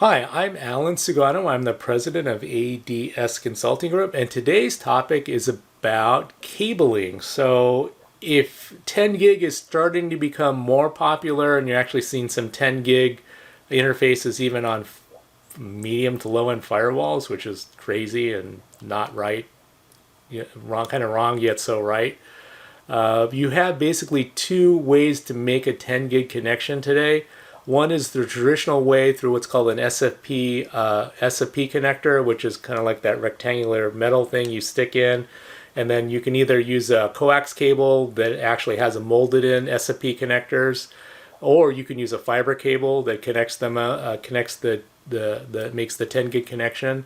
Hi, I'm Alan Sugano. I'm the president of ADS Consulting Group, and today's topic is about cabling. So, if 10 gig is starting to become more popular and you're actually seeing some 10 gig interfaces even on medium to low end firewalls, which is crazy and not right, wrong, kind of wrong yet so right. You have basically two ways to make a 10 gig connection today. One is the traditional way through what's called an SFP connector, which is kind of like that rectangular metal thing you stick in. And then you can either use a coax cable that actually has a molded in SFP connectors, or you can use a fiber cable that connects them, makes the 10 gig connection.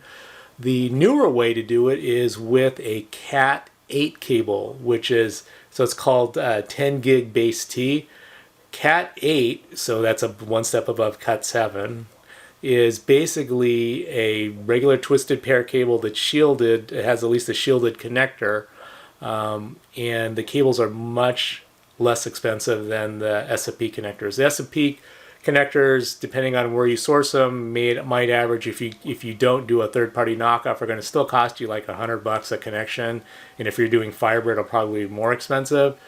The newer way to do it is with a Cat8 cable, so it's called 10 gig base T. Cat8, so that's one step above Cat7, is basically a regular twisted pair cable that's shielded. It has at least a shielded connector, and the cables are much less expensive than the SFP connectors. The SFP connectors, depending on where you source them, might average, if you don't do a third-party knockoff, are going to still cost you like $100 a connection, and if you're doing fiber, it'll probably be more expensive.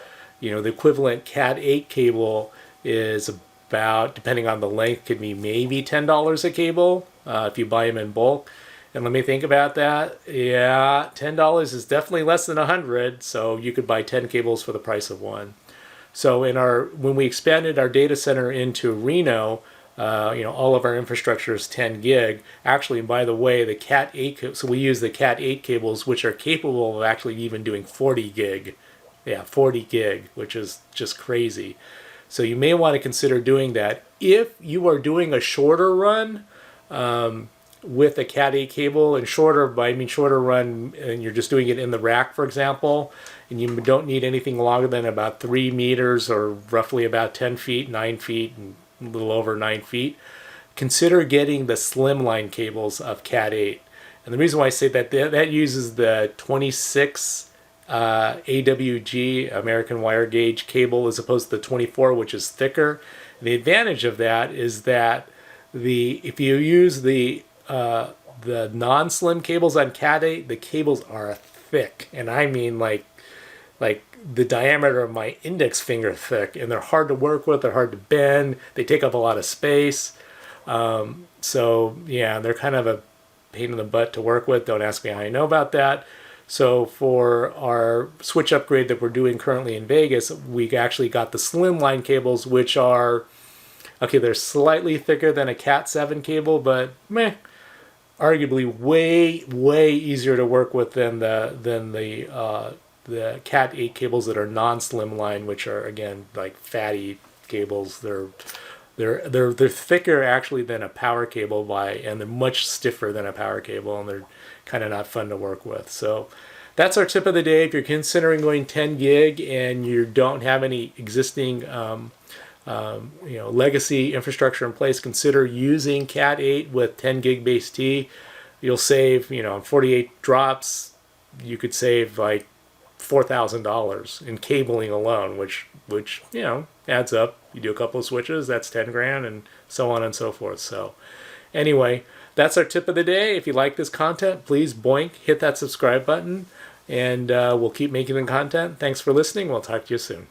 The equivalent Cat8 cable is about, depending on the length, could be maybe $10 a cable if you buy them in bulk. And let me think about that. Yeah, $10 is definitely less than $100, so you could buy 10 cables for the price of one. So when we expanded our data center into Reno, all of our infrastructure is 10 gig. Actually, and by the way, the Cat8, so we use the Cat8 cables, which are capable of actually even doing 40 gig. Yeah, 40 gig, which is just crazy. So you may want to consider doing that. If you are doing a shorter run with a Cat8 cable, and I mean shorter run, and you're just doing it in the rack, for example, and you don't need anything longer than about 3 meters or roughly about 10 feet, 9 feet, and a little over 9 feet, consider getting the slimline cables of Cat8. And the reason why I say that uses the 26 AWG, American Wire Gauge cable, as opposed to the 24, which is thicker. And the advantage of that is that if you use the non-slim cables on Cat8, the cables are thick, and I mean like the diameter of my index finger thick, and they're hard to work with. They're hard to bend. They take up a lot of space. So yeah, they're kind of a pain in the butt to work with. Don't ask me how I know about that. So for our switch upgrade that we're doing currently in Vegas, we actually got the slimline cables, which are, okay, they're slightly thicker than a Cat7 cable, but arguably way easier to work with than the Cat8 cables that are non-slimline, which are, again, like fatty cables. They're thicker actually than a power cable and they're much stiffer than a power cable, and they're kind of not fun to work with. So that's our tip of the day. If you're considering going 10 gig and you don't have any existing legacy infrastructure in place, consider using Cat8 with 10 gig base T. You'll save, on 48 drops, you could save like $4,000 in cabling alone, which adds up. You do a couple of switches, that's 10 grand, and so on and so forth. So anyway, that's our tip of the day. If you like this content, please hit that subscribe button, and we'll keep making the content. Thanks for listening. We'll talk to you soon.